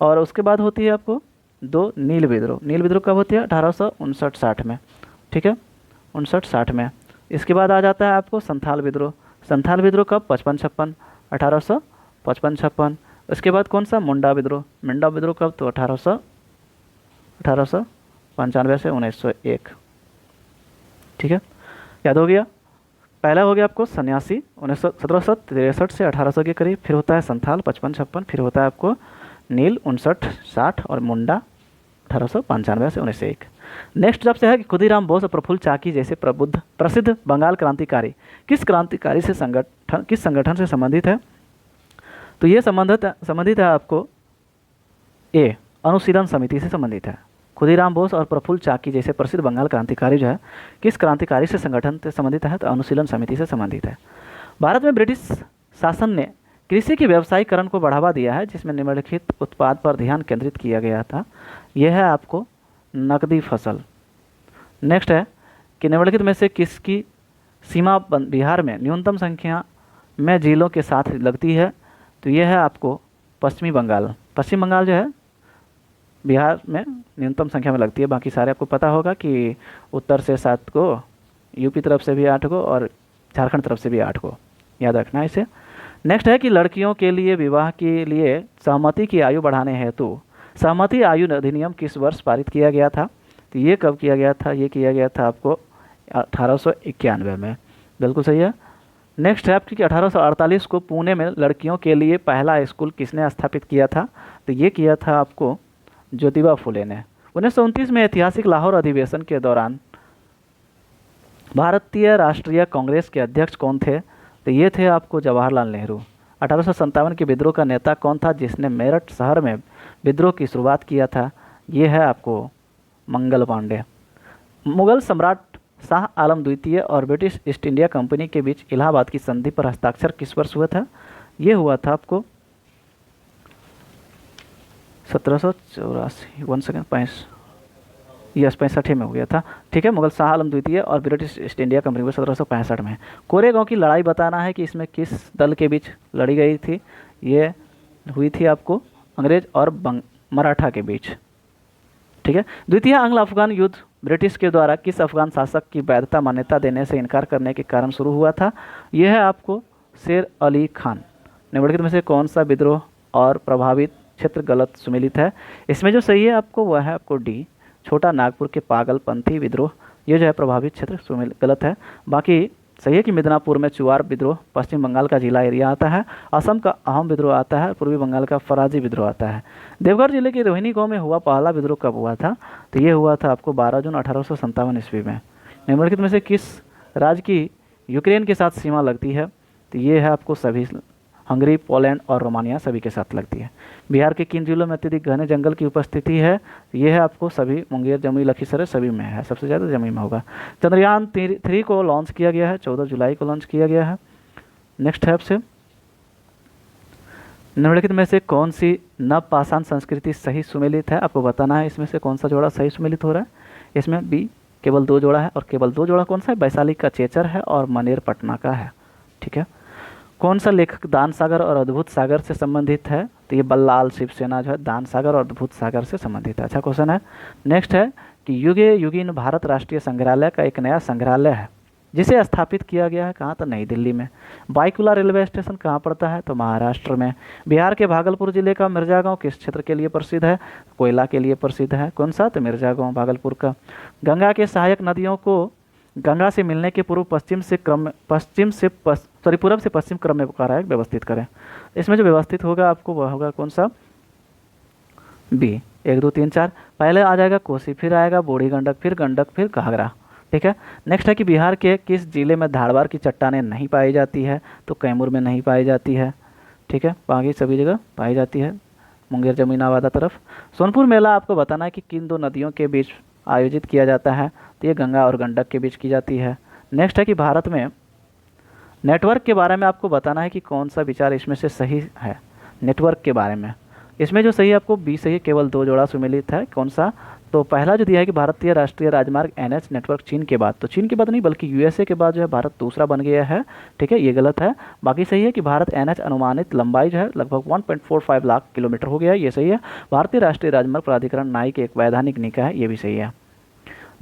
और उसके बाद होती है आपको 2 नील विद्रोह कब होती है? 1859-60 में, ठीक है, 59-60 में। इसके बाद आ जाता है आपको संथाल विद्रोह कब? 55-56, 1855-56। इसके बाद कौन सा? मुंडा विद्रोह कब? तो 1895 से 1901, ठीक है, याद हो गया। पहला हो गया आपको सन्यासी 1763 से 1800 के करीब, फिर होता है संथाल 55-56, फिर होता है आपको नील 59-60 और मुंडा 1895 से 1901। नेक्स्ट जब से है कि खुदीराम बोस और प्रफुल्ल चाकी जैसे प्रसिद्ध बंगाल क्रांतिकारी किस संगठन से संबंधित है? तो ये संबंधित है आपको ए अनुशीलन समिति से संबंधित है। खुदीराम बोस और प्रफुल्ल चाकी जैसे प्रसिद्ध बंगाल क्रांतिकारी जो है किस क्रांतिकारी से संगठन से संबंधित है, तो अनुशीलन समिति से संबंधित है। भारत में ब्रिटिश शासन ने कृषि के व्यवसायीकरण को बढ़ावा दिया है, जिसमें निम्नलिखित उत्पाद पर ध्यान केंद्रित किया गया था। यह है आपको नकदी फसल। नेक्स्ट है कि निम्नलिखित में से किसकी सीमा बिहार में न्यूनतम संख्या में जिलों के साथ लगती है, तो यह है आपको पश्चिमी बंगाल। पश्चिम बंगाल जो है बिहार में न्यूनतम संख्या में लगती है, बाकी सारे आपको पता होगा कि उत्तर से 7 को, यूपी तरफ से भी 8 को और झारखंड तरफ से भी 8 को, याद रखना है इसे। नेक्स्ट है कि लड़कियों के लिए विवाह के लिए सहमति की आयु बढ़ाने हेतु सहमति आयु अधिनियम किस वर्ष पारित किया गया था, तो ये कब किया गया था, ये किया गया था आपको 1891 में, बिल्कुल सही है। नेक्स्ट है आपकी 1848 को पुणे में लड़कियों के लिए पहला स्कूल किसने स्थापित किया था, तो ये किया था आपको ज्योतिबा फुले ने। 1929 में ऐतिहासिक लाहौर अधिवेशन के दौरान भारतीय राष्ट्रीय कांग्रेस के अध्यक्ष कौन थे, तो ये थे आपको जवाहरलाल नेहरू। 1857 के विद्रोह का नेता कौन था जिसने मेरठ शहर में विद्रोह की शुरुआत किया था, ये है आपको मंगल पांडे। मुगल सम्राट शाह आलम द्वितीय और ब्रिटिश ईस्ट इंडिया कंपनी के बीच इलाहाबाद की संधि पर हस्ताक्षर किस वर्ष हुआ था, ये हुआ था आपको 1784 वन सेकेंड 65 में हो गया था। ठीक है, मुगल शाह आलम द्वितीय और ब्रिटिश ईस्ट इंडिया कंपनी को 1765 में। कोरेगांव की लड़ाई बताना है कि इसमें किस दल के बीच लड़ी गई थी, ये हुई थी आपको अंग्रेज और मराठा के बीच। ठीक है, द्वितीय एंग्लो अफगान युद्ध ब्रिटिश के द्वारा किस अफगान शासक की वैधता मान्यता देने से इनकार करने के कारण शुरू हुआ था, यह है आपको शेर अली खान। निम्नलिखित में से कौन सा विद्रोह और प्रभावित क्षेत्र गलत सुमेलित है, इसमें जो सही है आपको वह है आपको डी छोटा नागपुर के पागलपंथी विद्रोह, ये जो है प्रभावित क्षेत्र गलत है। बाकी सही है कि मिदनापुर में चुआर विद्रोह पश्चिम बंगाल का जिला एरिया आता है, असम का अहम विद्रोह आता है, पूर्वी बंगाल का फराजी विद्रोह आता है। देवघर जिले के रोहिणी गांव में हुआ पहला विद्रोह कब हुआ था, तो ये हुआ था आपको 12 जून 1857 ईस्वी में। निम्नलिखित में से किस राज्य की यूक्रेन के साथ सीमा लगती है, तो ये है आपको सभी हंगरी, पोलैंड और रोमानिया सभी के साथ लगती है। बिहार के किन जिलों में अत्यधिक घने जंगल की उपस्थिति है, ये है आपको सभी मुंगेर, जमुई, लखीसराय सभी में है, सबसे ज़्यादा जमुई में होगा। चंद्रयान 3 को लॉन्च किया गया है, 14 जुलाई को लॉन्च किया गया है। नेक्स्ट है आपसे निम्नलिखित में से कौन सी नवपाषाण संस्कृति सही सुमेलित है, आपको बताना है इसमें से कौन सा जोड़ा सही सुमेलित हो रहा है। इसमें बी केवल 2 जोड़ा है, और केवल 2 जोड़ा कौन सा है, वैशाली का चेचर है और मनेर पटना का है। ठीक है, कौन सा लेखक दान सागर और अद्भुत सागर से संबंधित है, तो ये बल्लाल शिवसेना जो है दान सागर और अद्भुत सागर से संबंधित है। अच्छा क्वेश्चन है। नेक्स्ट है कि युगे युगीन भारत राष्ट्रीय संग्रहालय का एक नया संग्रहालय है जिसे स्थापित किया गया है कहाँ, तो नई दिल्ली में। बाईकुला रेलवे स्टेशन कहाँ पड़ता है, तो महाराष्ट्र में। बिहार के भागलपुर जिले का मिर्जा गाँव किस क्षेत्र के लिए प्रसिद्ध है, कोयला के लिए प्रसिद्ध है। कौन सा, तो मिर्जा गाँव भागलपुर का। गंगा के सहायक नदियों को गंगा से मिलने के पूर्व पश्चिम से पूर्व से पश्चिम क्रम में पुकारा है, व्यवस्थित करें। इसमें जो व्यवस्थित होगा आपको वह होगा कौन सा, बी 1 2 3 4। पहले आ जाएगा कोसी, फिर आएगा बूढ़ी गंडक, फिर घाघरा। ठीक है, नेक्स्ट है कि बिहार के किस जिले में धारवाड़ की चट्टानें नहीं पाई जाती है, तो कैमूर में नहीं पाई जाती है। ठीक है, बाकी सभी जगह पाई जाती है, मुंगेर, जमुई, नवादा तरफ। सोनपुर मेला आपको बताना है कि किन 2 नदियों के बीच आयोजित किया जाता है, तो ये गंगा और गंडक के बीच की जाती है। नेक्स्ट है कि भारत में नेटवर्क के बारे में आपको बताना है कि कौन सा विचार इसमें से सही है। नेटवर्क के बारे में इसमें जो सही है आपको बी सही है, केवल 2 जोड़ा सुमेलित है। कौन सा, तो पहला जो दिया है कि भारतीय राष्ट्रीय राजमार्ग NH नेटवर्क चीन के बाद, तो चीन के बाद नहीं बल्कि USA के बाद जो है भारत दूसरा बन गया है। ठीक है, ये गलत है। बाकी सही है कि भारत NH अनुमानित लंबाई जो है लगभग 1.45 लाख किलोमीटर हो गया है, ये सही है। भारतीय राष्ट्रीय राजमार्ग प्राधिकरण नाई के एक वैधानिक निकाय है, ये भी सही है।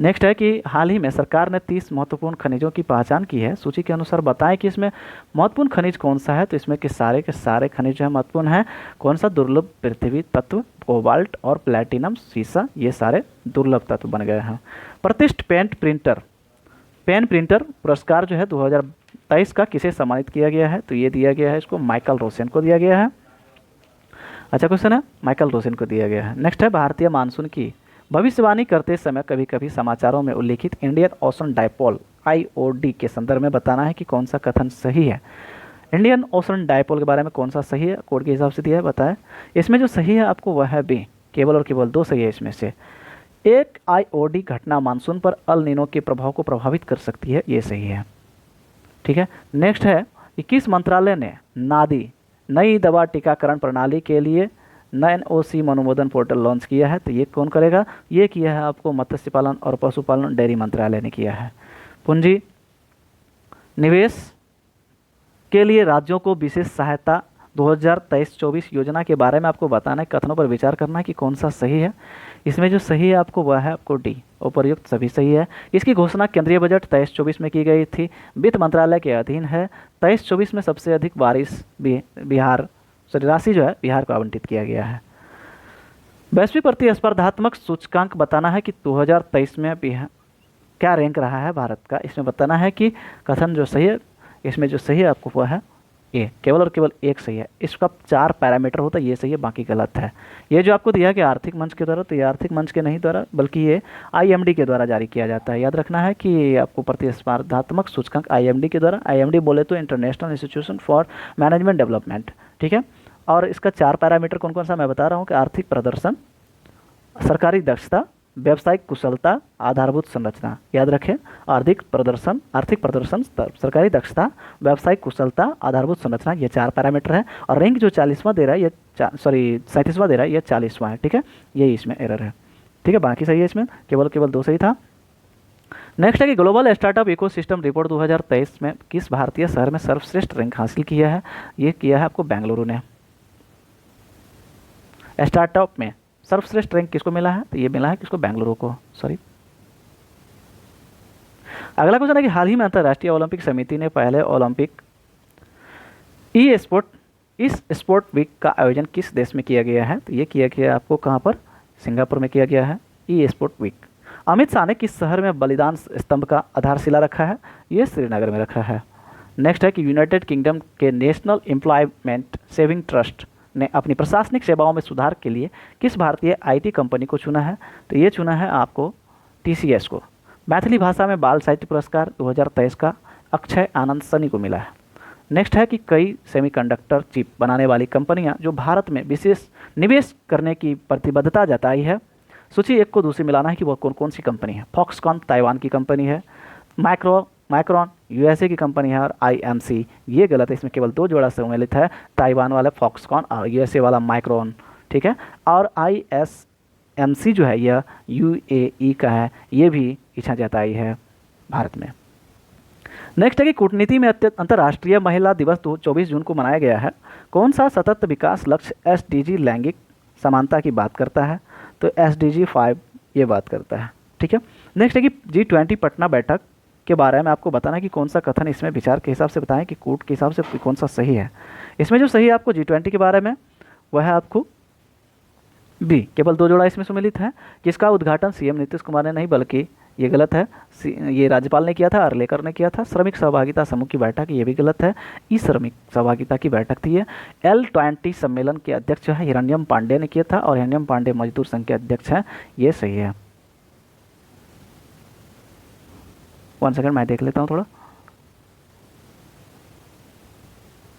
नेक्स्ट है कि हाल ही में सरकार ने 30 महत्वपूर्ण खनिजों की पहचान की है, सूची के अनुसार बताएं कि इसमें महत्वपूर्ण खनिज कौन सा है, तो इसमें के सारे खनिज जो है महत्वपूर्ण है। कौन सा, दुर्लभ पृथ्वी तत्व, कोबाल्ट और प्लैटिनम, सीसा, ये सारे दुर्लभ तत्व बन गए हैं। प्रतिष्ठित पेन प्रिंटर पुरस्कार जो है 2023 का किसे सम्मानित किया गया है, तो ये दिया गया है इसको माइकल रोसेन को दिया गया है। अच्छा क्वेश्चन है, माइकल रोसेन को दिया गया है। नेक्स्ट है भारतीय मानसून की भविष्यवाणी करते समय कभी कभी समाचारों में उल्लिखित इंडियन ओशन डाइपोल IOD के संदर्भ में बताना है कि कौन सा कथन सही है। इंडियन ओशन डायपोल के बारे में कौन सा सही है, कोड के हिसाब से दिया है बताएं। इसमें जो सही है आपको वह है बी, केवल और केवल दो सही है इसमें से। एक आईओडी घटना मानसून पर अल नीनो के प्रभाव को प्रभावित कर सकती है, ये सही है। ठीक है, नेक्स्ट है कि किस मंत्रालय ने नादी नई दवा टीकाकरण प्रणाली के लिए NOC अनुमोदन पोर्टल लॉन्च किया है, तो ये कौन करेगा, ये किया है आपको मत्स्य पालन और पशुपालन डेयरी मंत्रालय ने किया है। पूंजी निवेश के लिए राज्यों को विशेष सहायता 2023-24 योजना के बारे में आपको बताना है, कथनों पर विचार करना है कि कौन सा सही है। इसमें जो सही है आपको वह है आपको डी, उपर्युक्त सभी सही है। इसकी घोषणा केंद्रीय बजट 23-24 में की गई थी, वित्त मंत्रालय के अधीन है। 23-24 में सबसे अधिक बारिश राशि जो है बिहार को आवंटित किया गया है। वैश्विक प्रतिस्पर्धात्मक सूचकांक बताना है कि 2023 में बिहार क्या रैंक रहा है भारत का, इसमें बताना है कि कथन जो सही है, इसमें जो सही है आपको वह है ए, केवल और केवल एक सही है। इसका 4 पैरामीटर होता है, ये सही है बाकी गलत है। ये जो आपको दिया गया आर्थिक मंच के द्वारा, तो ये आर्थिक मंच के नहीं द्वारा बल्कि ये IMD के द्वारा जारी किया जाता है। याद रखना है कि आपको प्रतिस्पर्धात्मक सूचकांक IMD के द्वारा, IMD बोले तो international institution for management development, ठीक है। और इसका 4 पैरामीटर कौन कौन सा मैं बता रहा हूँ कि आर्थिक प्रदर्शन, सरकारी दक्षता, व्यावसायिक कुशलता, आधारभूत संरचना। याद रखें, आर्थिक प्रदर्शन, सरकारी दक्षता, व्यावसायिक कुशलता, आधारभूत संरचना, ये 4 पैरामीटर है। और रैंक जो 40वां दे रहा है, ये 37वां दे रहा है, ये 40वां है, ठीक है। यही इसमें एरर है, ठीक है। बाकी सही है, इसमें केवल 2 सही था। नेक्स्ट है कि ग्लोबल स्टार्टअप इकोसिस्टम रिपोर्ट 2023 में किस भारतीय शहर में सर्वश्रेष्ठ रैंक हासिल किया है, ये किया है आपको बेंगलुरु ने। स्टार्टअप में सर्वश्रेष्ठ रैंक किसको मिला है, तो ये मिला है किसको, बेंगलुरु को, सॉरी। अगला क्वेश्चन है कि हाल ही में अंतर्राष्ट्रीय ओलंपिक समिति ने पहले ओलंपिक इस स्पोर्ट वीक का आयोजन किस देश में किया गया है, तो ये किया गया आपको कहाँ पर, सिंगापुर में किया गया है स्पोर्ट वीक। अमित शाह ने किस शहर में बलिदान स्तंभ का आधारशिला रखा है, ये श्रीनगर में रखा है। नेक्स्ट है कि यूनाइटेड किंगडम के नेशनल एम्प्लॉयमेंट सेविंग ट्रस्ट ने अपनी प्रशासनिक सेवाओं में सुधार के लिए किस भारतीय IT कंपनी को चुना है, तो ये चुना है आपको TCS को। मैथिली भाषा में बाल साहित्य पुरस्कार 2023 का अक्षय आनंद सनी को मिला है। नेक्स्ट है कि कई सेमीकंडक्टर चिप बनाने वाली कंपनियां जो भारत में विशेष निवेश करने की प्रतिबद्धता जताई है, सूची एक को दूसरी मिलाना है कि वह कौन कौन सी कंपनी है। फॉक्सकॉन ताइवान की कंपनी है, माइक्रोन USA की कंपनी है, और IMC ये गलत है, इसमें केवल 2 जोड़ा सम्मिलित है, ताइवान वाला फॉक्सकॉन और USA वाला माइक्रोन, ठीक है। और ISMC जो है यह UAE का है, ये भी इच्छा जताई है भारत में। नेक्स्ट है कि कूटनीति में अंतर्राष्ट्रीय महिला दिवस 24 जून को मनाया गया है, कौन सा सतत विकास लक्ष्य SDG लैंगिक समानता की बात करता है, तो SDG 5 ये बात करता है, ठीक है। नेक्स्ट है कि G20 पटना बैठक के बारे में आपको बताना है कि कौन सा कथन इसमें विचार के हिसाब से बताएं कि कूट के हिसाब से कौन सा सही है। इसमें जो सही है आपको G20 के बारे में वह है आपको बी, केवल 2 जोड़ा इसमें सम्मिलित है, जिसका उद्घाटन CM नीतीश कुमार ने नहीं बल्कि ये गलत है, ये राज्यपाल ने किया था, अर्लेकर ने किया था। श्रमिक सहभागिता समूह की बैठक, ये भी गलत है, श्रमिक सहभागिता की बैठक थी ये। L20 सम्मेलन के अध्यक्ष है हिरण्यम पांडे ने किया था, और हिरण्यम पांडे मजदूर संघ के अध्यक्ष हैं, ये सही है। 1 सेकंड मैं देख लेता हूँ थोड़ा।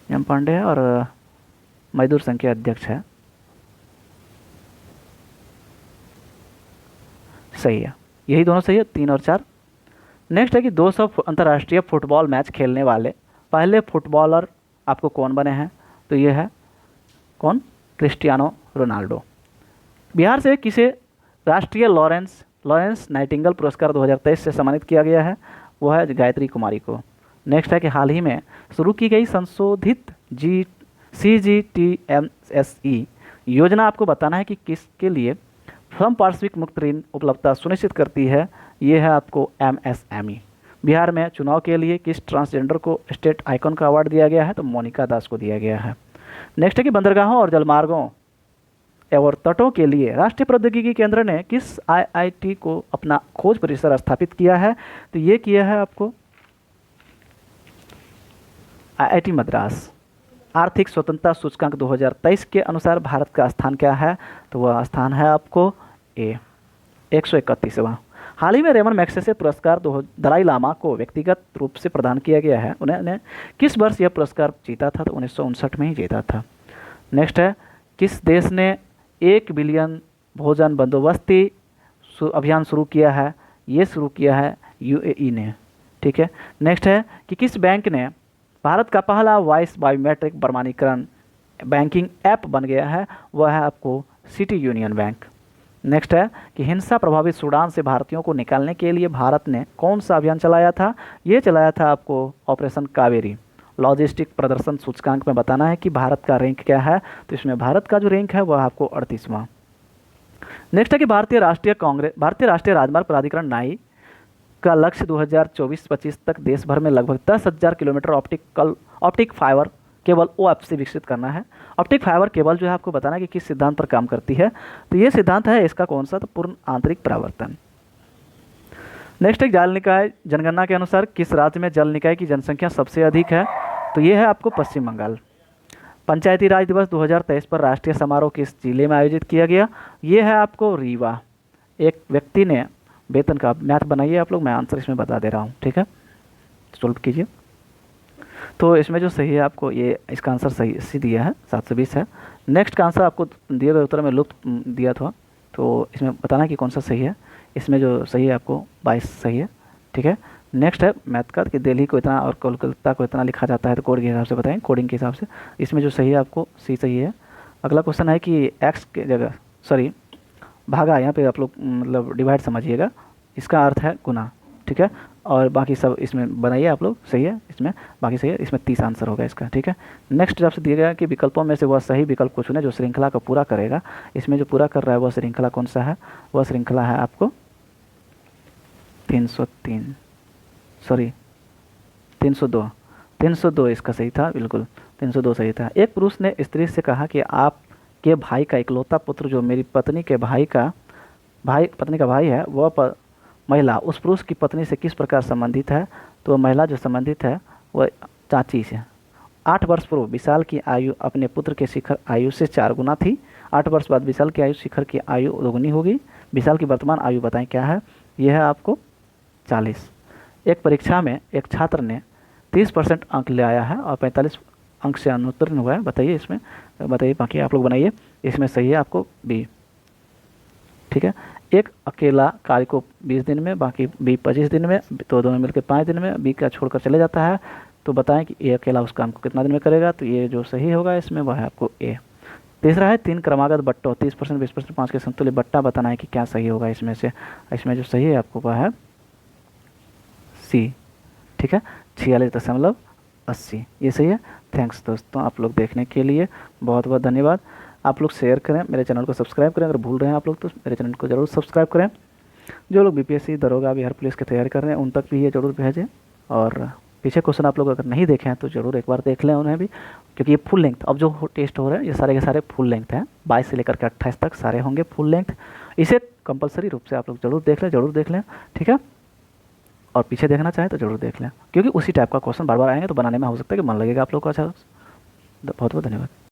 हिरण्यम पांडे है और मजदूर संघ के अध्यक्ष है, सही है, यही दोनों सही है, 3 और 4। नेक्स्ट है कि 200 अंतर्राष्ट्रीय फुटबॉल मैच खेलने वाले पहले फुटबॉलर आपको कौन बने हैं, तो ये है कौन, क्रिस्टियानो रोनाल्डो। बिहार से किसे राष्ट्रीय लॉरेंस नाइटिंगेल पुरस्कार 2023 से सम्मानित किया गया है, वो है गायत्री कुमारी को। नेक्स्ट है कि हाल ही में शुरू की गई संशोधित CGTMSE योजना आपको बताना है कि किसके लिए समपार्श्विक मुक्त ऋण उपलब्धता सुनिश्चित करती है, ये है आपको MSME। बिहार में चुनाव के लिए किस ट्रांसजेंडर को स्टेट आइकॉन का अवार्ड दिया गया है, तो मोनिका दास को दिया गया है। नेक्स्ट है कि बंदरगाहों और जलमार्गों और तटों के लिए राष्ट्रीय प्रौद्योगिकी केंद्र ने किस IIT को अपना खोज परिसर स्थापित किया है, तो ये किया है आपको IIT मद्रास। आर्थिक स्वतंत्रता सूचकांक 2023 के अनुसार भारत का स्थान क्या है, तो वह स्थान है आपको 131वां। हाल ही में रेमन मैग्सेसे पुरस्कार दलाई लामा को व्यक्तिगत रूप से प्रदान किया गया है। उन्होंने किस वर्ष यह पुरस्कार जीता था? तो 1959 में ही जीता था। नेक्स्ट है, किस देश ने 1 बिलियन भोजन बंदोबस्ती अभियान शुरू किया है? ये शुरू किया है यूएई ने। ठीक है। नेक्स्ट है कि किस बैंक ने भारत का पहला वॉइस बायोमेट्रिक प्रमाणीकरण बैंकिंग ऐप बन गया है? वह है आपको सिटी यूनियन बैंक। नेक्स्ट है कि हिंसा प्रभावित सूडान से भारतीयों को निकालने के लिए भारत ने कौन सा अभियान चलाया था? ये चलाया था आपको ऑपरेशन कावेरी। लॉजिस्टिक प्रदर्शन सूचकांक में बताना है कि भारत का रैंक क्या है, तो इसमें भारत का जो रैंक है वह आपको 38वां। नेक्स्ट है कि भारतीय राष्ट्रीय राजमार्ग प्राधिकरण नाई का लक्ष्य 2024-25 तक देश भर में लगभग 10,000 kilometre optic fibre cable OFC विकसित करना है। ऑप्टिक फाइबर केबल जो है आपको बताना है कि किस सिद्धांत पर काम करती है, तो ये सिद्धांत है इसका कौन सा? तो पूर्ण आंतरिक परावर्तन। नेक्स्ट एक जल निकाय जनगणना के अनुसार किस राज्य में जल निकाय की जनसंख्या सबसे अधिक है? तो ये है आपको पश्चिम बंगाल। पंचायती राज दिवस 2023 पर राष्ट्रीय समारोह किस जिले में आयोजित किया गया? ये है आपको रीवा। एक व्यक्ति ने वेतन का मैथ बनाइए आप लोग, मैं आंसर इसमें बता दे रहा हूँ। ठीक है, सॉल्व कीजिए। तो इसमें जो सही है आपको ये इसका आंसर सही इसी दिया है, 720 है। नेक्स्ट का आंसर आपको दिए गए उत्तर में लुप्त दिया था, तो इसमें बताना कि कौन सा सही है। इसमें जो सही है आपको 22 सही है। ठीक है। नेक्स्ट है मैथ का कि दिल्ली को इतना और कोलकाता को इतना लिखा जाता है, तो कोड के हिसाब से बताएं, कोडिंग के हिसाब से। इसमें जो सही है आपको सी सही है। अगला क्वेश्चन है कि एक्स के जगह भागा, यहाँ पे आप लोग मतलब डिवाइड समझिएगा, इसका अर्थ है गुना। ठीक है। और बाकी सब इसमें बनाइए आप लोग, सही है इसमें, बाकी सही है। इसमें 30 आंसर होगा इसका। ठीक है। नेक्स्ट आपसे दिया गया कि विकल्पों में से वह सही विकल्प को चुने जो श्रृंखला को पूरा करेगा। इसमें जो पूरा कर रहा है वह श्रृंखला कौन सा है? वह श्रृंखला है आपको 302 इसका सही था, बिल्कुल 302 सही था। एक पुरुष ने स्त्री से कहा कि आपके भाई का इकलौता पुत्र जो मेरी पत्नी का भाई है, वह महिला उस पुरुष की पत्नी से किस प्रकार संबंधित है? तो महिला जो संबंधित है वह चाची से। 8 वर्ष पूर्व विशाल की आयु अपने पुत्र के शिखर आयु से 4 गुना थी। 8 वर्ष बाद विशाल की आयु शिखर की आयु 2 गुनी होगी। विशाल की वर्तमान आयु बताएं क्या है? यह है आपको 40। एक परीक्षा में एक छात्र ने 30% अंक ले आया है और 45 अंक से अनुत्तीर्ण हुआ है। बताइए इसमें, बताइए, बाकी आप लोग बनाइए। इसमें सही है आपको बी। ठीक है। एक अकेला कार्य को 20 दिन में, बाकी बी 25 दिन में, तो दोनों मिलकर 5 दिन में, बी का छोड़कर चले जाता है। तो बताएं कि ए अकेला उस काम को कितना दिन में करेगा? तो ये जो सही होगा इसमें वह है आपको ए। तीसरा है 3 क्रमागत बट्टों 30%, 20%, 5 के समतुल्य बट्टा बताना है कि क्या सही होगा इसमें से। इसमें जो सही है आपको वह है सी। ठीक है, 46.80 ये सही है। थैंक्स दोस्तों, आप लोग देखने के लिए बहुत बहुत धन्यवाद। आप लोग शेयर करें, मेरे चैनल को सब्सक्राइब करें। अगर भूल रहे हैं आप लोग तो मेरे चैनल को जरूर सब्सक्राइब करें। जो लोग बीपीएससी, दरोगा, बिहार पुलिस की तैयारी कर रहे हैं उन तक भी ये जरूर भेजें। और पीछे क्वेश्चन आप लोग अगर नहीं देखे हैं तो ज़रूर एक बार देख लें उन्हें भी, क्योंकि ये फुल लेंथ अब जो टेस्ट हो रहे हैं ये सारे के सारे फुल लेंथ हैं। 22 से लेकर के 28 तक सारे होंगे फुल लेंथ। इसे कंपलसरी रूप से आप लोग जरूर देख लें। ठीक है। और पीछे देखना चाहें तो जरूर देख लें, क्योंकि उसी टाइप का क्वेश्चन बार बार आएंगे तो बनाने में हो सकता है कि मन लगेगा आप लोग को। अच्छा, बहुत बहुत धन्यवाद।